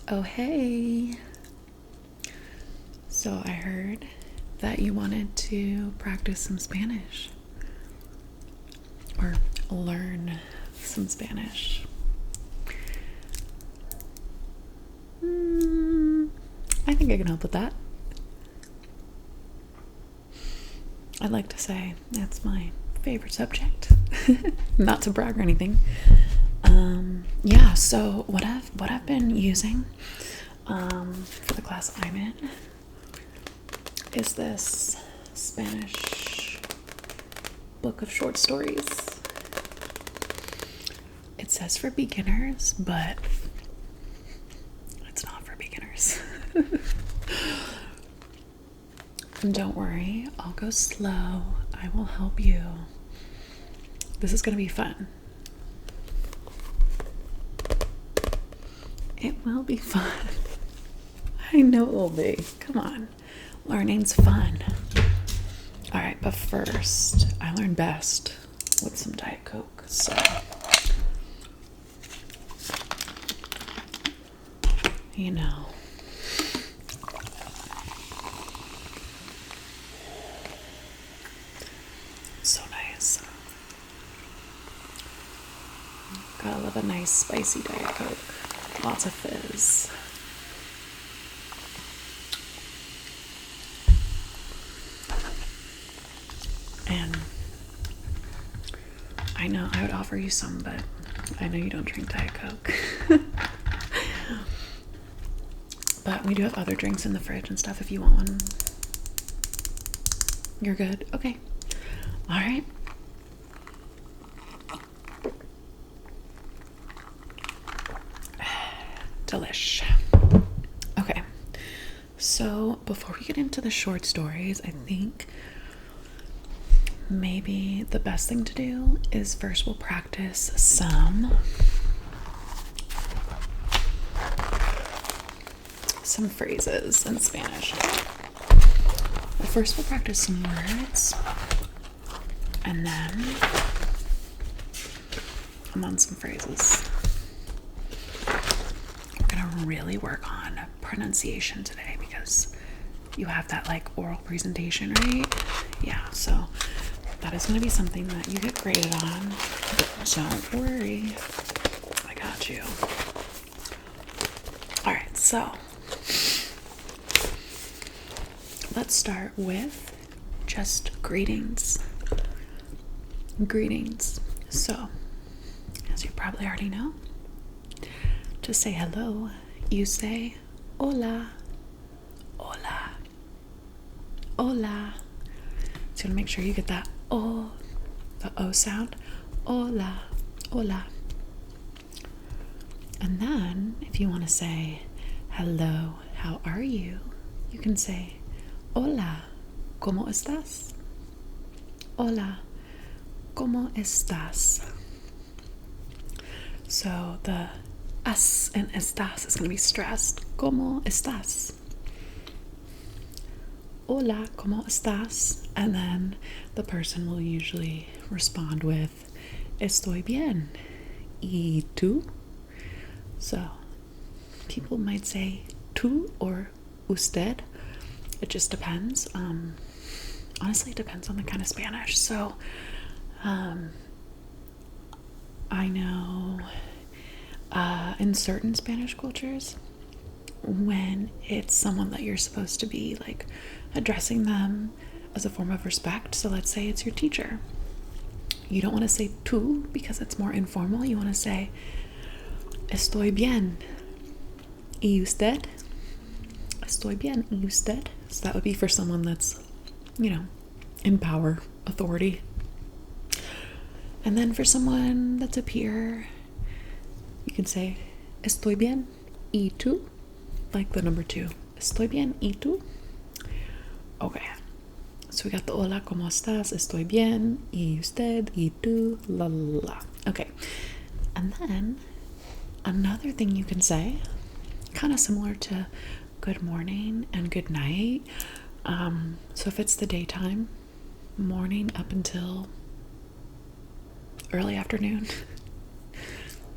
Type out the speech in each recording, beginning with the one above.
Oh, hey. So I heard that you wanted to practice some Spanish or learn some Spanish. I think I can help with that. I'd like to say that's my favorite subject. Not to brag or anything. Yeah, so what I've been using for the class I'm in is this Spanish book of short stories. It says for beginners, but it's not for beginners. And don't worry, I'll go slow. I will help you. This is going to be fun. It will be fun. I know it will be. Come on. Learning's fun. Alright, but first, I learn best with some Diet Coke. So, you know. So nice. Gotta love a nice spicy Diet Coke. Lots of fizz. And I know I would offer you some, but I know you don't drink Diet Coke. But we do have other drinks in the fridge and stuff if you want one. You're good? Okay. Alright. Delish. Okay. So before we get into the short stories, I think maybe the best thing to do is first we'll practice some phrases in Spanish. Well, first we'll practice some words, and then I'm on some phrases. We're gonna really work on pronunciation today because you have that like oral presentation, right? Yeah, so that is gonna be something that you get graded on. Don't worry, I got you. All right, so let's start with just greetings. Greetings. So, as you probably already know, to say hello, you say hola, hola, hola. So you want to make sure you get that O, the O sound. Hola, hola. And then, if you want to say hello, how are you? You can say hola, ¿cómo estás? Hola, ¿cómo estás? So the S in estás is going to be stressed. ¿Cómo estás? Hola, ¿cómo estás? And then the person will usually respond with estoy bien. ¿Y tú? So people might say tú or usted. It just depends. Honestly, it depends on the kind of Spanish. So I know in certain Spanish cultures, when it's someone that you're supposed to be like addressing them as a form of respect, so let's say it's your teacher, you don't want to say tú because it's more informal. You want to say estoy bien. ¿Y usted? Estoy bien. ¿Y usted? So that would be for someone that's, you know, in power, authority. And then for someone that's a peer, you can say estoy bien. ¿Y tú? Like the number 2. Estoy bien. ¿Y tú? Okay. So we got the hola, ¿cómo estás? Estoy bien. ¿Y usted? ¿Y tú? La la la. Okay. And then another thing you can say, kind of similar to good morning and good night. So if it's the daytime, morning up until early afternoon,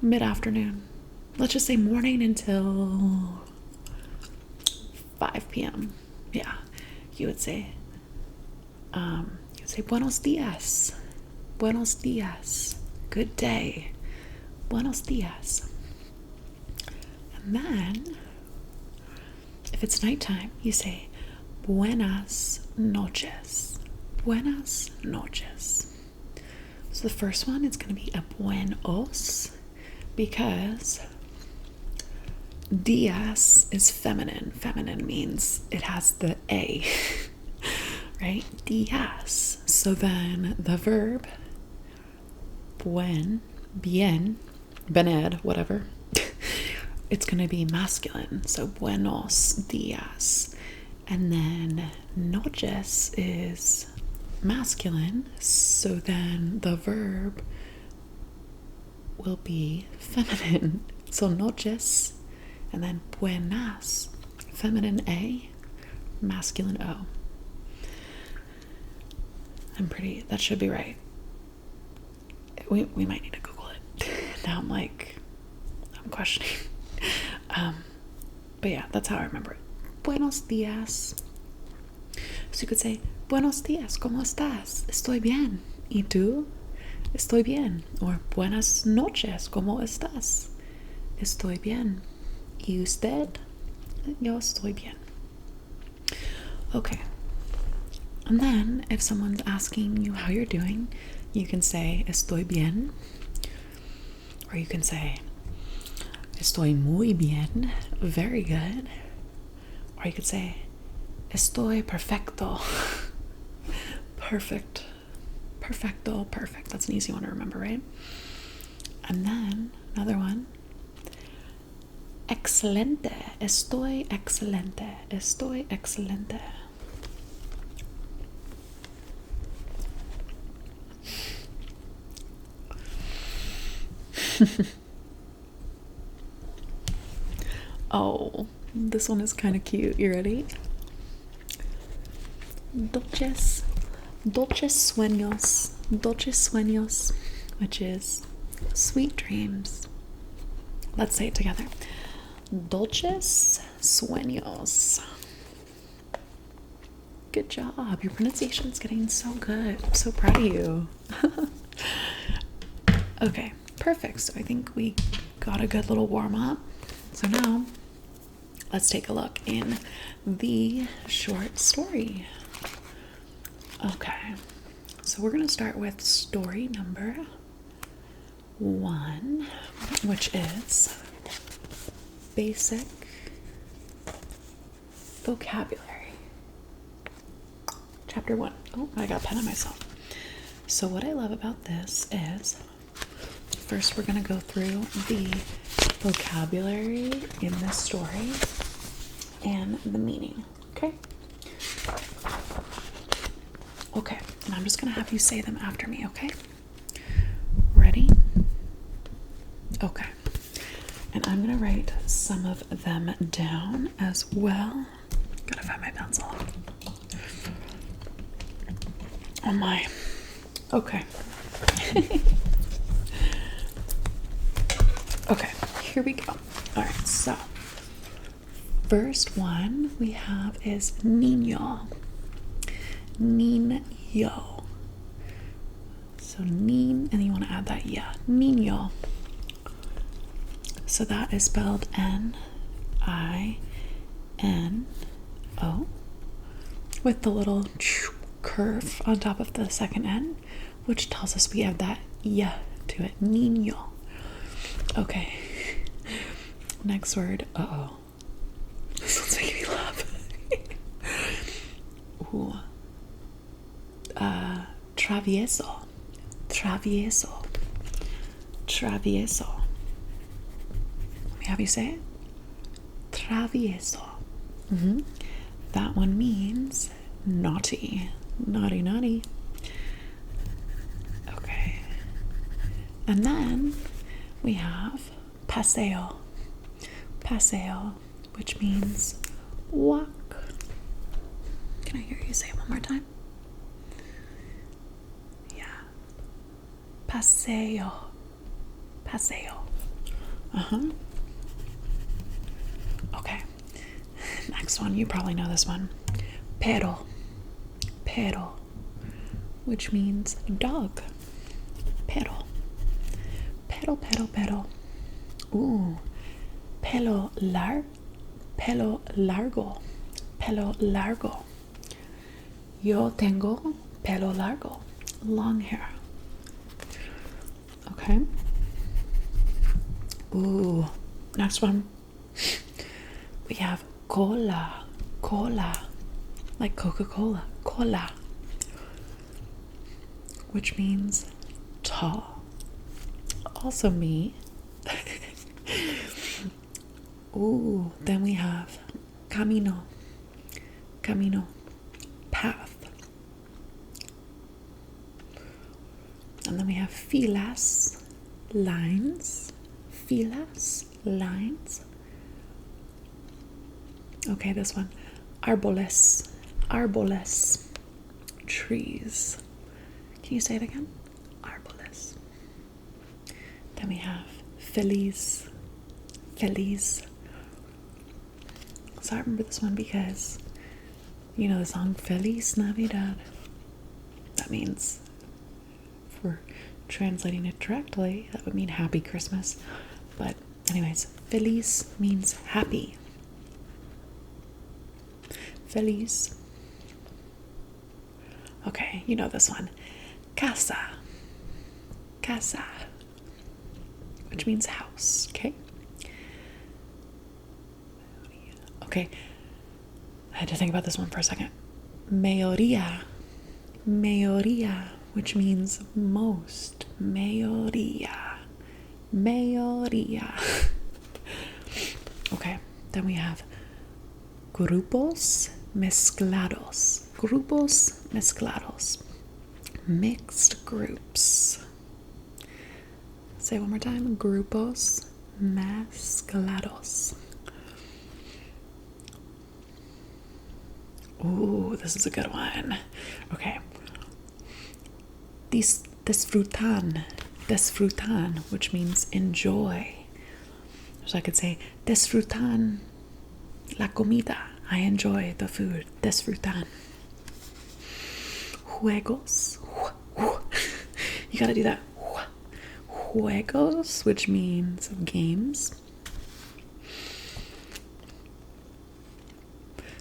mid-afternoon, let's just say morning until 5 p.m. Yeah, you would say, buenos dias, buenos dias, good day, buenos dias. And then, if it's nighttime, you say, buenas noches, buenas noches. So the first one is going to be a buenos, because dias is feminine. Feminine means it has the A, right? Dias. So then the verb, bien, bened, whatever, it's going to be masculine. So buenos dias. And then noches is masculine. So then the verb will be feminine. So noches, and then buenas, feminine A, masculine O. That should be right. We might need to Google it. Now I'm questioning. But yeah, that's how I remember it. Buenos dias. So you could say, buenos dias, ¿cómo estás? Estoy bien. ¿Y tú? Estoy bien. Or buenas noches, ¿cómo estás? Estoy bien. ¿Y usted? Yo estoy bien. Okay. And then, if someone's asking you how you're doing, you can say, estoy bien. Or you can say, estoy muy bien. Very good. Or you could say, estoy perfecto. Perfect. Perfecto. Perfect. That's an easy one to remember, right? And then, another one. Excelente. Estoy excelente. Estoy excelente. Oh, this one is kind of cute. You ready? Dulces sueños, which is sweet dreams. Let's say it together. Dulces sueños. Good job. Your pronunciation is getting so good. I'm so proud of you. Okay, perfect. So I think we got a good little warm up. So now let's take a look in the short story. Okay, so we're going to start with story number 1, which is basic vocabulary. Chapter 1. Oh, I got a pen on myself. So what I love about this is, first we're going to go through the vocabulary in this story and the meaning. Okay? Okay, and I'm just going to have you say them after me, okay? Ready? Okay. And I'm going to write some of them down as well. Gotta find my pencil. Oh my. Okay. Okay, here we go. All right, so first one we have is niño. Niño. So nin, and you want to add that ya. Niño. So that is spelled N-I-N-O with the little curve on top of the second N, which tells us we add that ya to it. Niño. Okay. Next word. Uh-oh. This one's making me laugh. Ooh. Travieso. Travieso. Travieso. Let me have you say it. Travieso. That one means naughty. Naughty, naughty. Okay. And then we have paseo. Paseo, which means walk. Can I hear you say it one more time? Yeah. Paseo. Paseo. Next one, you probably know this one. Pero, which means dog. Pero. Ooh, pelo largo. Yo tengo pelo largo, long hair. Okay. Ooh, next one. We have cola, like Coca-Cola, cola, which means tall. Also me. Ooh, then we have camino, path. And then we have filas, lines. Okay, this one. Árboles, trees. Can you say it again? Árboles. Then we have feliz. So I remember this one because, you know the song Feliz Navidad. That means, if we're translating it directly, that would mean Happy Christmas. But anyways, feliz means happy. Feliz. Okay, you know this one. Casa, which means house. Okay, I had to think about this one for a second. Mayoría, which means most. Mayoría. Okay, then we have grupos mezclados. Mixed groups. Say it one more time. Grupos mezclados. Ooh, this is a good one. Okay. Disfrutan, which means enjoy. So I could say, disfrutan la comida. I enjoy the food. Disfrutan. Juegos. You gotta do that. Juegos, which means games.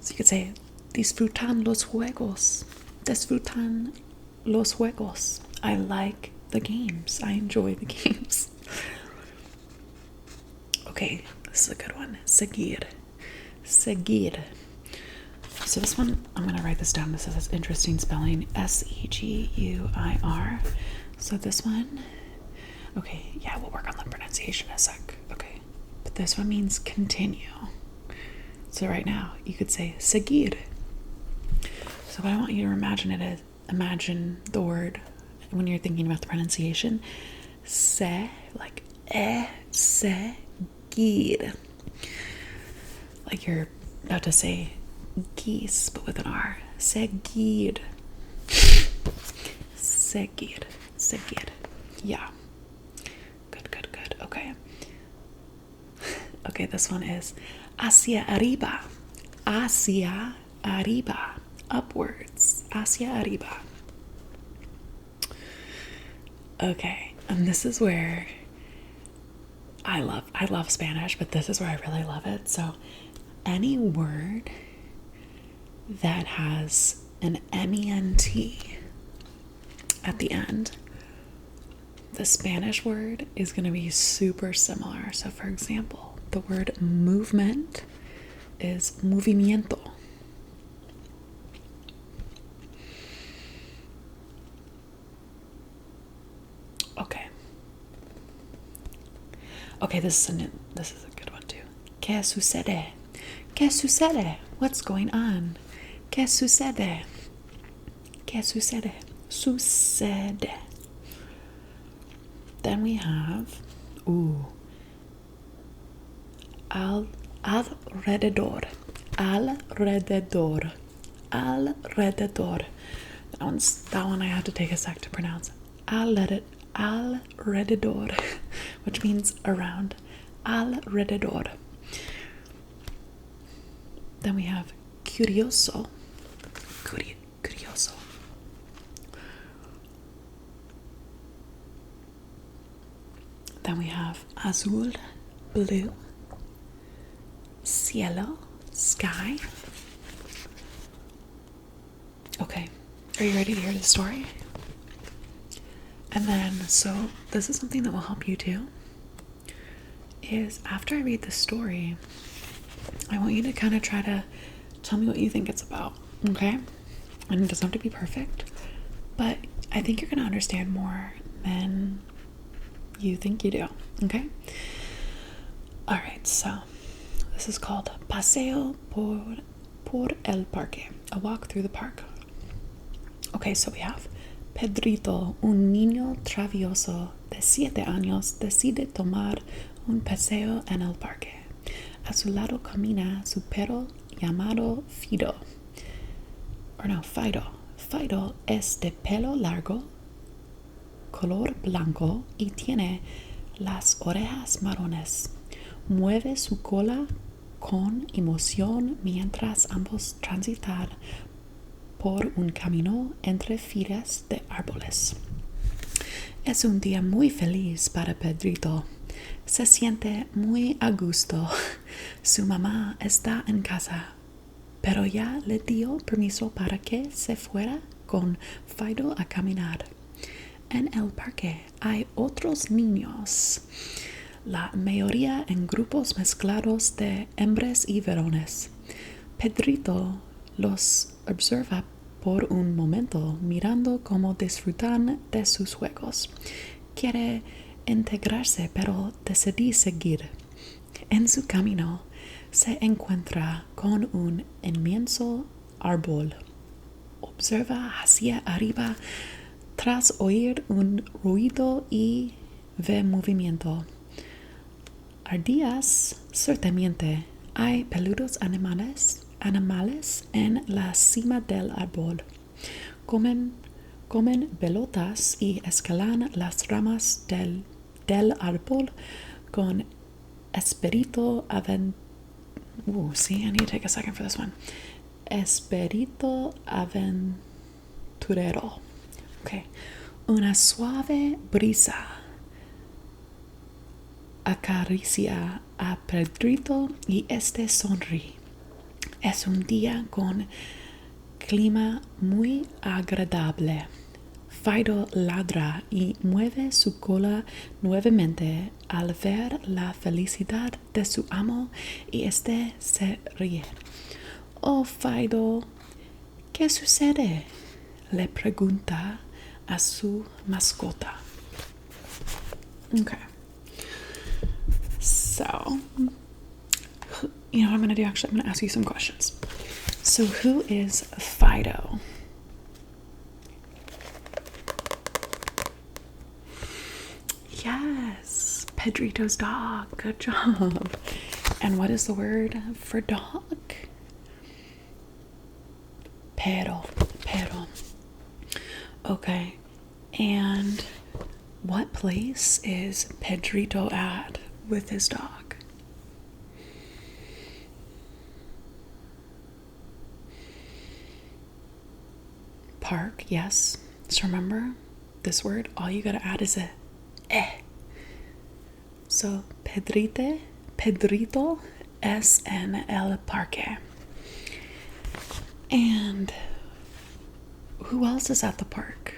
So you could say, disfrutan los juegos. I like the games. I enjoy the games. Okay, this is a good one. Seguir. So this one, I'm going to write this down. This has interesting spelling. Seguir. So this one, okay, yeah, we'll work on the pronunciation in a sec. Okay, but this one means continue. So right now, you could say seguir. So what I want you to imagine the word when you're thinking about the pronunciation. Se, like seguir. Like you're about to say geese, but with an R. Seguir. Yeah. Good. Okay. Okay, this one is hacia arriba. Upwards. Hacia arriba. Okay, and this is where I love Spanish, but this is where I really love it. So any word that has an ment at the end, the Spanish word is going to be super similar. So for example, the word movement is movimiento. Okay, this is a good one too. ¿Qué sucede? What's going on? ¿Qué sucede? Sucede. Then we have alrededor. That one I had to take a sec to pronounce. Alrededor, which means around. Alrededor. Then we have curioso. Curioso. Then we have azul, blue, cielo, sky. Okay, are you ready to hear the story? And then, so this is something that will help you too, is after I read the story, I want you to kind of try to tell me what you think it's about, okay? And it doesn't have to be perfect, but I think you're going to understand more than you think you do, okay? All right, so this is called Paseo por el Parque, a walk through the park. Okay, so we have Pedrito, un niño travieso de 7 años, decide tomar un paseo en el parque. A su lado camina su perro llamado Fido. Fido. Fido es de pelo largo, color blanco y tiene las orejas marrones. Mueve su cola con emoción mientras ambos transitan por un camino entre filas de árboles. Es un día muy feliz para Pedrito. Se siente muy a gusto. Su mamá está en casa, pero ya le dio permiso para que se fuera con Fido a caminar. En el parque hay otros niños, la mayoría en grupos mezclados de hembras y varones. Pedrito los observa por un momento, mirando cómo disfrutan de sus juegos. Quiere integrarse, pero decide seguir. En su camino se encuentra con un inmenso árbol. Observa hacia arriba tras oír un ruido y ve movimiento. Ardillas, ciertamente, hay peludos animales en la cima del árbol. Comen pelotas y escalan las ramas del árbol con espíritu I need to take a second for this one. Espíritu aventurero. Okay. Una suave brisa acaricia a Pedrito y este sonríe. Es un día con clima muy agradable. Fido ladra y mueve su cola nuevamente al ver la felicidad de su amo y este se ríe. Oh, Fido, ¿qué sucede?, le pregunta a su mascota. Okay. So, you know what I'm going to do? Actually, I'm going to ask you some questions. So, who is Fido? Yes, Pedrito's dog. Good job. And what is the word for dog? Perro. Okay. And what place is Pedrito at with his dog? Park, yes. So remember, this word, all you gotta add is a eh. So, Pedrito es en el parque. And who else is at the park?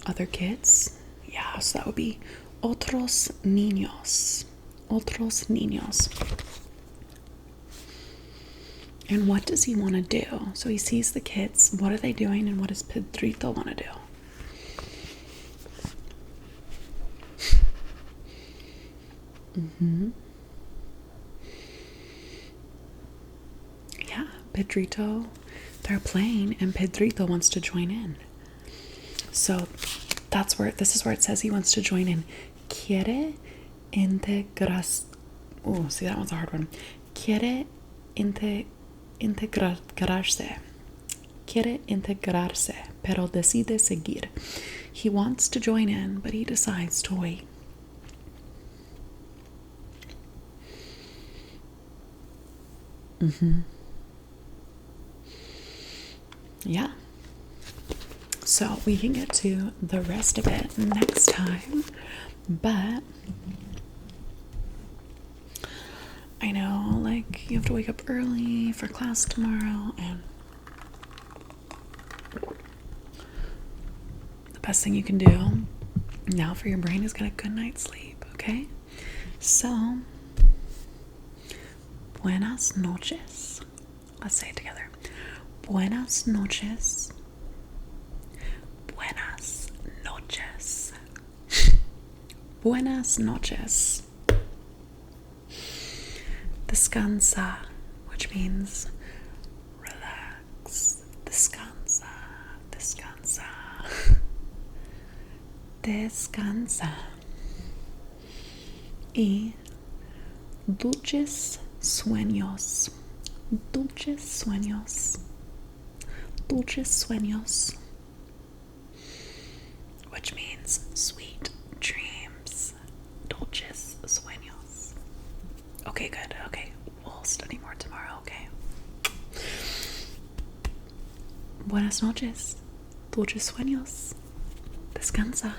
Other kids? Yeah, so that would be otros niños. And what does he want to do? So he sees the kids. What are they doing? And what does Pedrito want to do? Yeah, Pedrito, they're playing and Pedrito wants to join in. So this is where it says he wants to join in. Quiere integrarse. Oh, see, that one's a hard one. Quiere integrarse, pero decide seguir. He wants to join in, but he decides to wait. Yeah. So we can get to the rest of it next time, but I know, like, you have to wake up early for class tomorrow, and the best thing you can do now for your brain is get a good night's sleep, okay? So, buenas noches. Let's say it together. Buenas noches. Buenas noches. Buenas noches. Descansa, which means relax. Descansa. Descansa. Descansa. Y dulces sueños. Dulces sueños. Dulces sueños. Which means sweet dreams. Dulces sueños. Okay, good. Okay, we'll study more tomorrow, okay? Buenas noches. Dulces sueños. Descansa.